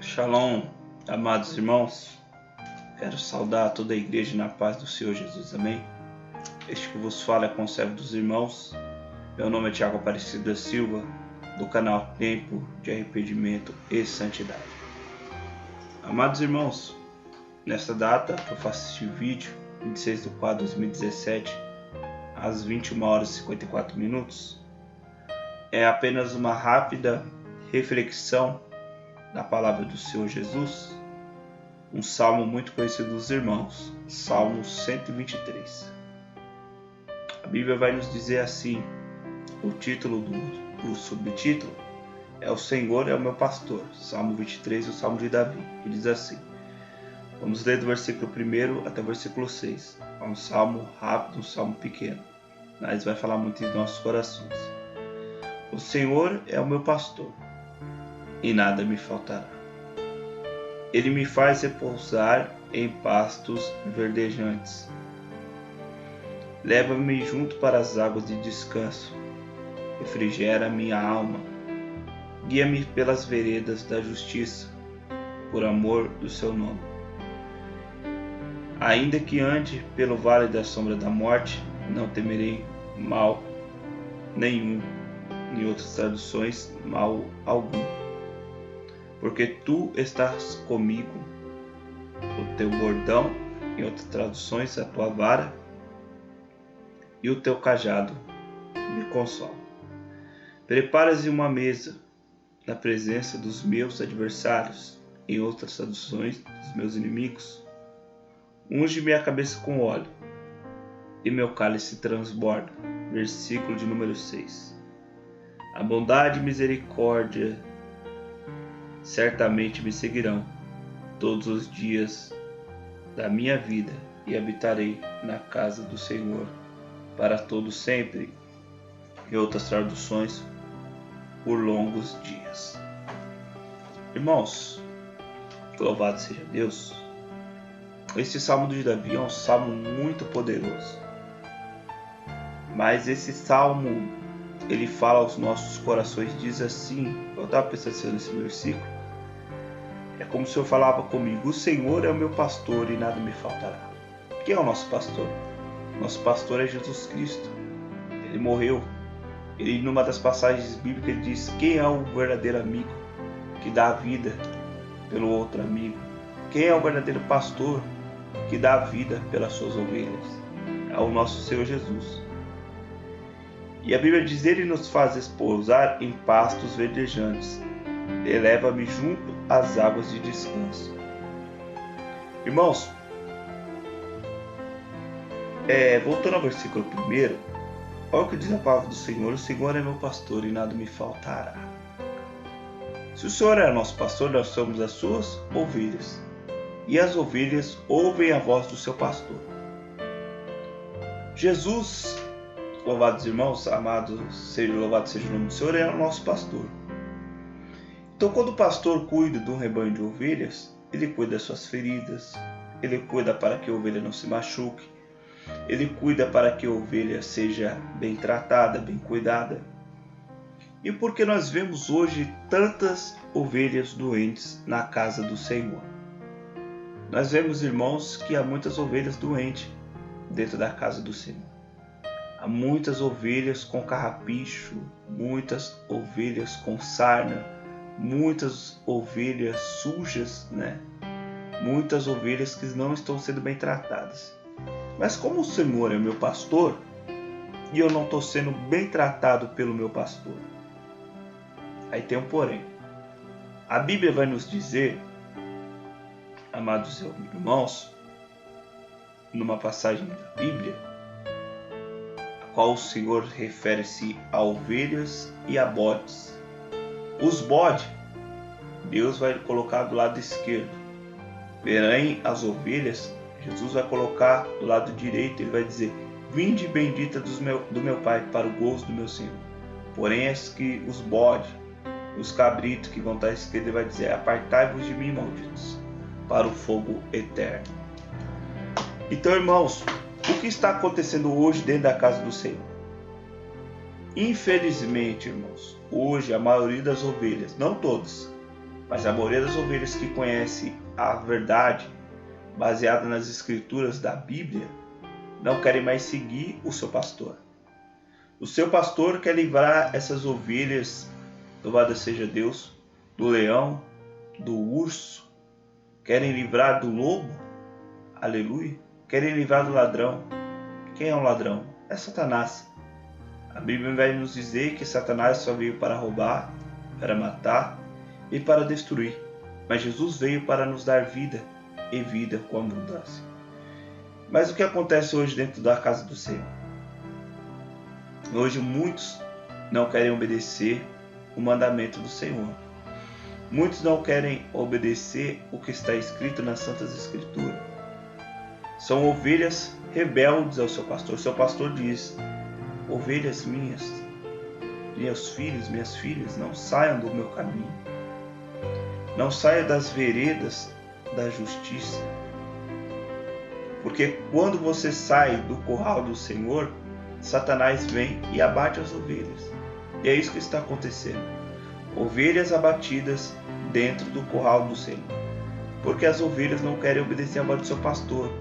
Shalom, amados irmãos, quero saudar toda a igreja na paz do Senhor Jesus, amém? Este que vos fala é conservo dos irmãos, meu nome é Tiago Aparecido da Silva, do canal Tempo de Arrependimento e Santidade. Amados irmãos, nesta data eu faço este vídeo, 26/4/2017, às 21h54, é apenas uma rápida reflexão da palavra do Senhor Jesus, um salmo muito conhecido dos irmãos, Salmo 123. A Bíblia vai nos dizer assim, o título do subtítulo é O Senhor é o meu pastor, Salmo 23, o Salmo de Davi, que diz assim. Vamos ler do versículo 1 até o versículo 6. É um salmo rápido, um salmo pequeno, mas vai falar muito em nossos corações. O Senhor é o meu pastor, e nada me faltará. Ele me faz repousar em pastos verdejantes. Leva-me junto para as águas de descanso. Refrigera minha alma. Guia-me pelas veredas da justiça, por amor do seu nome. Ainda que ande pelo vale da sombra da morte, não temerei mal nenhum. Em outras traduções, mal algum. Porque tu estás comigo, o teu bordão, em outras traduções, a tua vara, e o teu cajado me consola. Preparas uma mesa na presença dos meus adversários, em outras traduções, dos meus inimigos. Unge minha cabeça com óleo, e meu cálice transborda. Versículo de número 6. A bondade e misericórdia certamente me seguirão todos os dias da minha vida e habitarei na casa do Senhor para todo sempre. Em outras traduções, por longos dias. Irmãos, louvado seja Deus. Este salmo de Davi é um salmo muito poderoso. Mas esse salmo, ele fala aos nossos corações, diz assim, eu estava pensando nesse versículo, é como se o Senhor falava comigo, o Senhor é o meu pastor e nada me faltará. Quem é o nosso pastor? Nosso pastor é Jesus Cristo. Ele morreu. Ele, numa das passagens bíblicas, ele diz, quem é o verdadeiro amigo que dá a vida pelo outro amigo? Quem é o verdadeiro pastor que dá a vida pelas suas ovelhas? É o nosso Senhor Jesus. E a Bíblia diz, ele nos faz repousar em pastos verdejantes. Eleva-me junto às águas de descanso. Irmãos, voltando ao versículo 1, olha o que diz a palavra do Senhor. O Senhor é meu pastor e nada me faltará. Se o Senhor é nosso pastor, nós somos as suas ovelhas. E as ovelhas ouvem a voz do seu pastor. Jesus, louvados irmãos, louvado seja o nome do Senhor, é o nosso pastor. Então, quando o pastor cuida de um rebanho de ovelhas, ele cuida das suas feridas, ele cuida para que a ovelha não se machuque, ele cuida para que a ovelha seja bem tratada, bem cuidada. E por que nós vemos hoje tantas ovelhas doentes na casa do Senhor? Nós vemos, irmãos, que há muitas ovelhas doentes dentro da casa do Senhor. Há muitas ovelhas com carrapicho, muitas ovelhas com sarna, muitas ovelhas sujas, Muitas ovelhas que não estão sendo bem tratadas. Mas como o Senhor é meu pastor, e eu não estou sendo bem tratado pelo meu pastor? Aí tem um porém. A Bíblia vai nos dizer, amados irmãos, numa passagem da Bíblia, a qual o Senhor refere-se a ovelhas e a bodes. Os bodes, Deus vai colocar do lado esquerdo. Porém, as ovelhas, Jesus vai colocar do lado direito. Ele vai dizer, vinde bendita do meu Pai para o gozo do meu Senhor. Porém, que os bodes, os cabritos que vão estar à esquerda, ele vai dizer, apartai-vos de mim, malditos, para o fogo eterno. Então, irmãos, o que está acontecendo hoje dentro da casa do Senhor? Infelizmente, irmãos, hoje a maioria das ovelhas, não todas, Mas a maioria das ovelhas que conhece a verdade, baseada nas escrituras da Bíblia, não querem mais seguir o seu pastor. O seu pastor quer livrar essas ovelhas, louvado seja Deus, do leão, do urso, querem livrar do lobo, aleluia, querem livrar do ladrão. Quem é um ladrão? É Satanás. A Bíblia vai nos dizer que Satanás só veio para roubar, para matar e para destruir. Mas Jesus veio para nos dar vida e vida com abundância. Mas o que acontece hoje dentro da casa do Senhor? Hoje muitos não querem obedecer o mandamento do Senhor. Muitos não querem obedecer o que está escrito nas Santas Escrituras. São ovelhas rebeldes ao seu pastor. Seu pastor diz: ovelhas minhas, meus filhos, minhas filhas, não saiam do meu caminho. Não saiam das veredas da justiça. Porque quando você sai do curral do Senhor, Satanás vem e abate as ovelhas. E é isso que está acontecendo. Ovelhas abatidas dentro do curral do Senhor. Porque as ovelhas não querem obedecer a voz do seu pastor.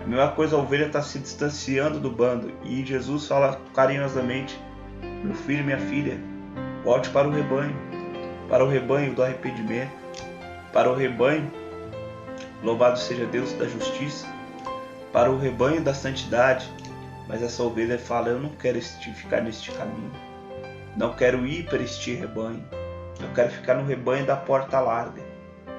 A mesma coisa, a ovelha está se distanciando do bando. E Jesus fala carinhosamente: meu filho, minha filha, volte para o rebanho do arrependimento, para o rebanho, louvado seja Deus, da justiça, para o rebanho da santidade. Mas essa ovelha fala: eu não quero ficar neste caminho, não quero ir para este rebanho, eu quero ficar no rebanho da porta larga,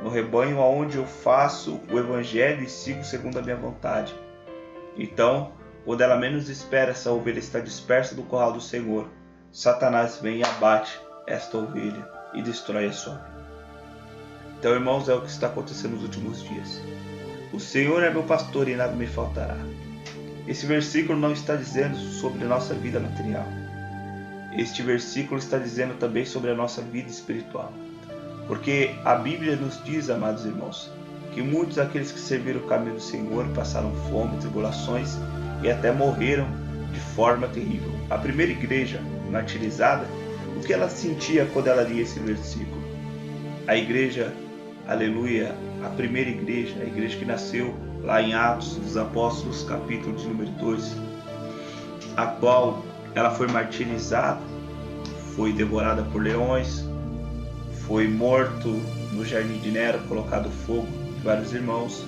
no rebanho onde eu faço o evangelho e sigo segundo a minha vontade. Então, quando ela menos espera, essa ovelha está dispersa do curral do Senhor, Satanás vem e abate esta ovelha e destrói a sua vida. Então, irmãos, é o que está acontecendo nos últimos dias. O Senhor é meu pastor e nada me faltará. Esse versículo não está dizendo sobre a nossa vida material. Este versículo está dizendo também sobre a nossa vida espiritual. Porque a Bíblia nos diz, amados irmãos, que muitos daqueles que serviram o caminho do Senhor passaram fome, tribulações e até morreram de forma terrível. A primeira igreja martirizada, o que ela sentia quando ela lia esse versículo? A igreja, aleluia, a primeira igreja, a igreja que nasceu lá em Atos dos Apóstolos, capítulo de número 2, a qual ela foi martirizada, foi devorada por leões, foi morto no jardim de Nero, colocado fogo de vários irmãos.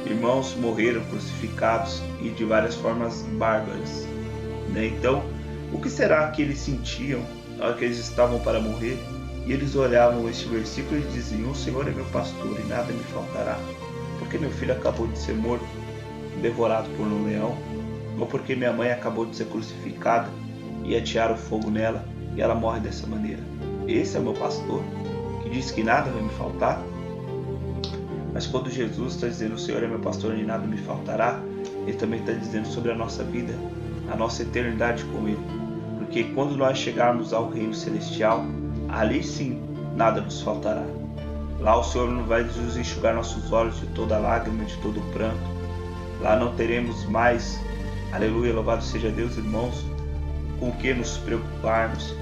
Irmãos morreram crucificados e de várias formas bárbaras. Então, o que será que eles sentiam na hora que eles estavam para morrer? E eles olhavam este versículo e diziam: o Senhor é meu pastor e nada me faltará. Porque meu filho acabou de ser morto, devorado por um leão, ou porque minha mãe acabou de ser crucificada e atearam fogo nela e ela morre dessa maneira. Esse é o meu pastor, que diz que nada vai me faltar. Mas quando Jesus está dizendo: o Senhor é meu pastor e nada me faltará, Ele também está dizendo sobre a nossa vida, a nossa eternidade com Ele. Porque quando nós chegarmos ao reino celestial, ali sim nada nos faltará. Lá o Senhor não vai nos enxugar nossos olhos de toda lágrima, de todo pranto. Lá não teremos mais, aleluia, louvado seja Deus, irmãos, com o que nos preocuparmos.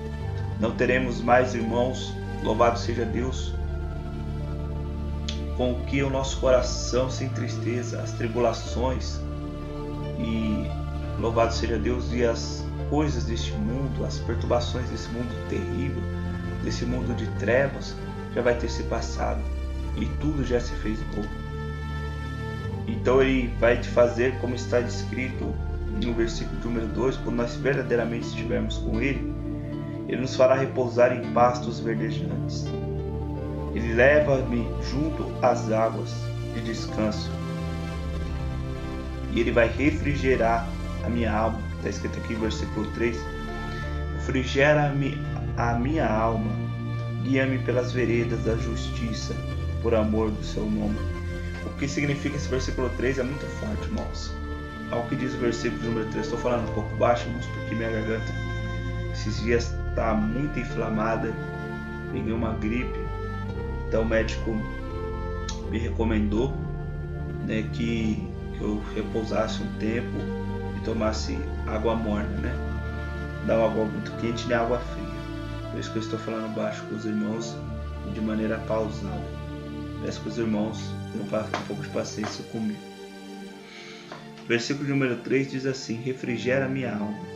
Não teremos mais, irmãos, louvado seja Deus, com o que o nosso coração se entristeza, as tribulações e louvado seja Deus, e as coisas deste mundo, as perturbações desse mundo terrível, desse mundo de trevas, já vai ter se passado e tudo já se fez novo. Então Ele vai te fazer como está descrito no versículo número 2, quando nós verdadeiramente estivermos com Ele, Ele nos fará repousar em pastos verdejantes. Ele leva-me junto às águas de descanso. E Ele vai refrigerar a minha alma. Está escrito aqui no versículo 3. Refrigera-me a minha alma. Guia-me pelas veredas da justiça, por amor do seu nome. O que significa esse versículo 3 é muito forte, irmãos. Ao que diz o versículo número 3. Estou falando um pouco baixo, irmãos, porque minha garganta esses dias está muito inflamada. Peguei uma gripe. Então o médico me recomendou, que eu repousasse um tempo e tomasse água morna, Não água muito quente nem água fria. Por isso que eu estou falando baixo com os irmãos. de maneira pausada. Peço que os irmãos tenham um pouco de paciência comigo. Versículo número 3 diz assim: refrigera minha alma.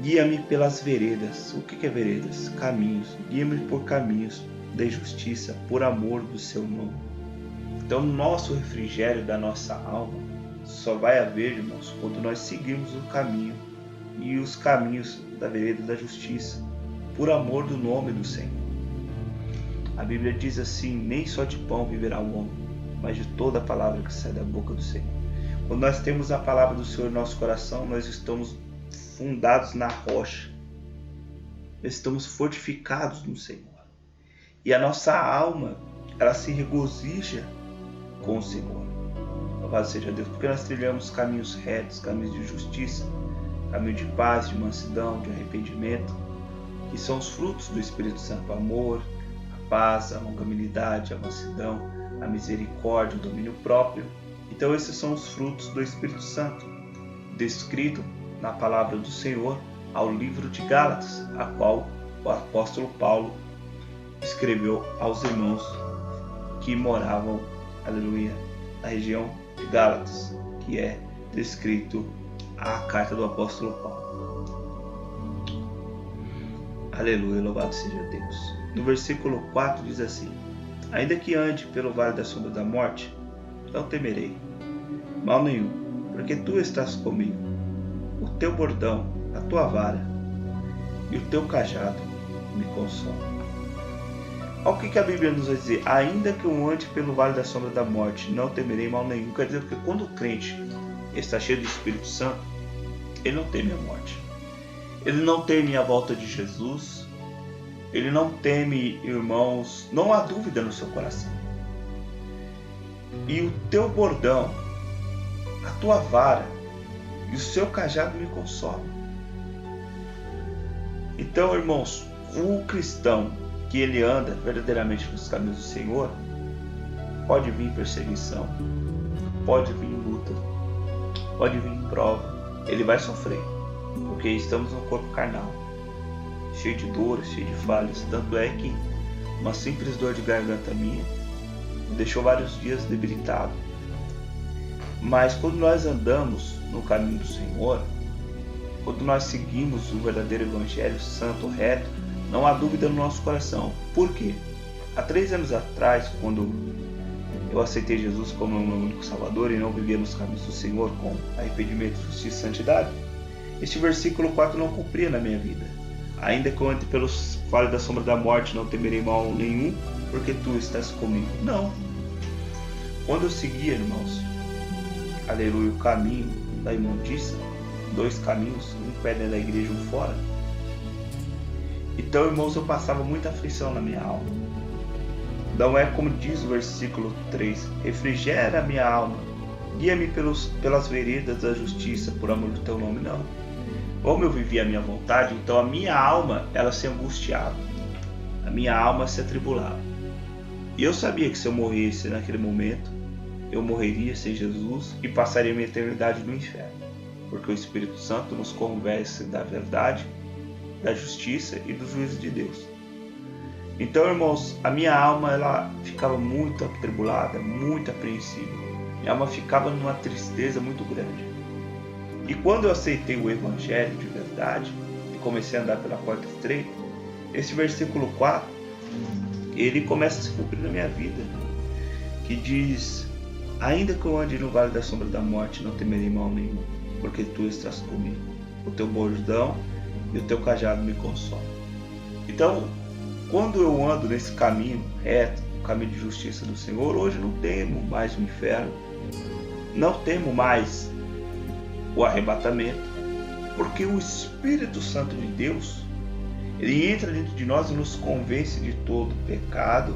Guia-me pelas veredas. O que é veredas? Caminhos. Guia-me por caminhos de justiça, por amor do seu nome. Então, o nosso refrigério da nossa alma só vai haver, irmãos, quando nós seguirmos o caminho e os caminhos da vereda da justiça, por amor do nome do Senhor. A Bíblia diz assim: nem só de pão viverá o homem, mas de toda a palavra que sai da boca do Senhor. Quando nós temos a palavra do Senhor em nosso coração, nós estamos fundados na rocha, estamos fortificados no Senhor, e a nossa alma, ela se regozija com o Senhor. Louvado seja Deus, porque nós trilhamos caminhos retos, caminhos de justiça, caminho de paz, de mansidão, de arrependimento, que são os frutos do Espírito Santo: o amor, a paz, a longanimidade, a mansidão, a misericórdia, o domínio próprio. Então esses são os frutos do Espírito Santo, descrito na palavra do Senhor ao livro de Gálatas, a qual o apóstolo Paulo escreveu aos irmãos que moravam, aleluia, na região de Gálatas, que é descrito a carta do apóstolo Paulo. Aleluia, louvado seja Deus. No versículo 4 diz assim: ainda que ande pelo vale da sombra da morte, não temerei mal nenhum, porque tu estás comigo. O teu bordão, a tua vara e o teu cajado me consolam. Olha o que a Bíblia nos vai dizer: ainda que eu ande pelo vale da sombra da morte, não temerei mal nenhum. Quer dizer que quando o crente está cheio do Espírito Santo, ele não teme a morte, ele não teme a volta de Jesus, ele não teme, irmãos, não há dúvida no seu coração. E o teu bordão, a tua vara e o seu cajado me consolam. Então, irmãos, o cristão que ele anda verdadeiramente nos caminhos do Senhor, pode vir perseguição, pode vir luta, pode vir prova, ele vai sofrer, porque estamos no corpo carnal, cheio de dores, cheio de falhas. Tanto é que uma simples dor de garganta minha me deixou vários dias debilitado. Mas quando nós andamos no caminho do Senhor, quando nós seguimos o verdadeiro Evangelho santo, reto, não há dúvida no nosso coração. Por quê? Há 3 anos atrás, quando eu aceitei Jesus como meu único Salvador e não vivia nos caminhos do Senhor com arrependimento, justiça e santidade, este versículo 4 não cumpria na minha vida. Ainda que eu ande pelo vale da sombra da morte, não temerei mal nenhum, porque tu estás comigo. Não. Quando eu seguia, irmãos, aleluia, o caminho da imundícia, 2 caminhos, um pé dentro da igreja e um fora. Então, irmãos, eu passava muita aflição na minha alma. Não é como diz o versículo 3: refrigera a minha alma, guia-me pelas veredas da justiça, por amor do teu nome. Não. Como eu vivia a minha vontade, então a minha alma, ela se angustiava, a minha alma se atribulava. E eu sabia que se eu morresse naquele momento, eu morreria sem Jesus e passaria minha eternidade no inferno, porque o Espírito Santo nos convence da verdade, da justiça e do juízo de Deus. Então, irmãos, a minha alma, ela ficava muito atribulada, muito apreensiva. Minha alma ficava numa tristeza muito grande. E quando eu aceitei o Evangelho de verdade e comecei a andar pela porta estreita, esse versículo 4, ele começa a se cumprir na minha vida, que diz: ainda que eu ande no vale da sombra da morte, não temerei mal nenhum, porque tu estás comigo. O teu bordão e o teu cajado me consolam. Então, quando eu ando nesse caminho reto, o caminho de justiça do Senhor, hoje não temo mais o inferno, não temo mais o arrebatamento, porque o Espírito Santo de Deus, ele entra dentro de nós e nos convence de todo pecado,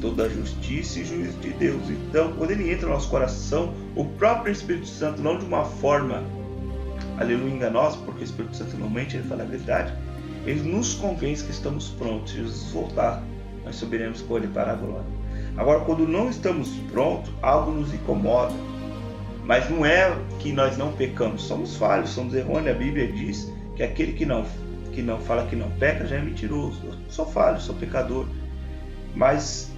toda justiça e juízo de Deus. Então, quando ele entra no nosso coração, o próprio Espírito Santo, não de uma forma, aleluia, enganosa, porque o Espírito Santo não mente, ele fala a verdade, ele nos convence que estamos prontos. Se Jesus voltar, nós subiremos com ele para a glória. Agora, quando não estamos prontos, algo nos incomoda. Mas não é que nós não pecamos, somos falhos, somos errôneos. A Bíblia diz que aquele que não que não fala que não peca já é mentiroso. Eu sou falho, sou pecador. Mas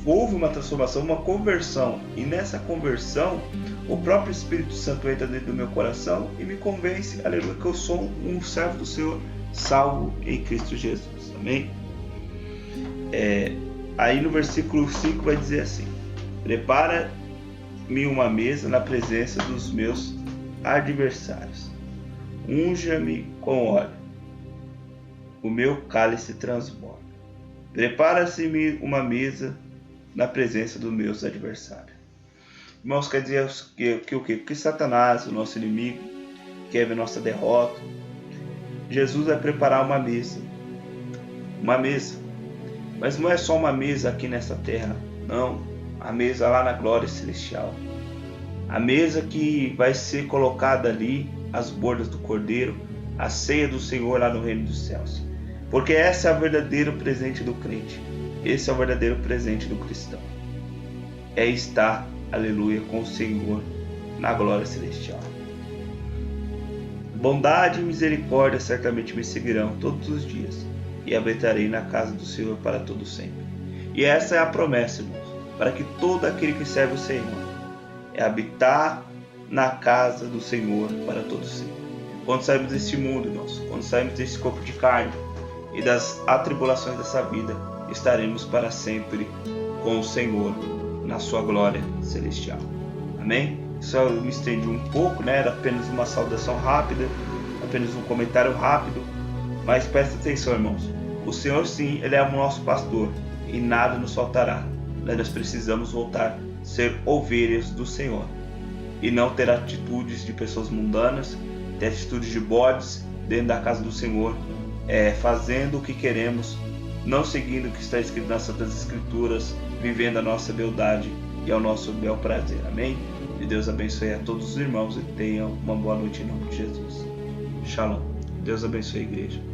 houve uma transformação, uma conversão. E nessa conversão, o próprio Espírito Santo entra dentro do meu coração e me convence, aleluia, que eu sou um servo do Senhor, salvo em Cristo Jesus. Amém? Aí no versículo 5 vai dizer assim: prepara-me uma mesa na presença dos meus adversários. Unja-me com óleo, o meu cálice transborda. Prepara-se-me uma mesa na presença dos meus adversários. Irmãos, quer dizer que o quê? Que Satanás, o nosso inimigo, quer ver nossa derrota. Jesus vai preparar uma mesa. Uma mesa. Mas não é só uma mesa aqui nessa terra, não. A mesa lá na glória celestial. A mesa que vai ser colocada ali, às bordas do Cordeiro, a ceia do Senhor lá no reino dos céus. Porque esse é o verdadeiro presente do crente. Esse é o verdadeiro presente do cristão. É estar, aleluia, com o Senhor na glória celestial. Bondade e misericórdia certamente me seguirão todos os dias, e habitarei na casa do Senhor para todo sempre. E essa é a promessa, irmãos, para que todo aquele que serve o Senhor é habitar na casa do Senhor para todo sempre. Quando saímos deste mundo, irmãos, quando saímos deste corpo de carne e das atribulações dessa vida, estaremos para sempre com o Senhor na sua glória celestial. Amém? Isso eu me estendi um pouco, né? Era apenas uma saudação rápida, apenas um comentário rápido, mas presta atenção, irmãos. O Senhor, sim, Ele é o nosso pastor e nada nos faltará. Nós precisamos voltar a ser ovelhas do Senhor e não ter atitudes de pessoas mundanas, ter atitudes de bodes dentro da casa do Senhor, fazendo o que queremos, não seguindo o que está escrito nas Santas Escrituras, vivendo a nossa beldade e ao nosso bel prazer. Amém? Que Deus abençoe a todos os irmãos e tenham uma boa noite em nome de Jesus. Shalom. Deus abençoe a igreja.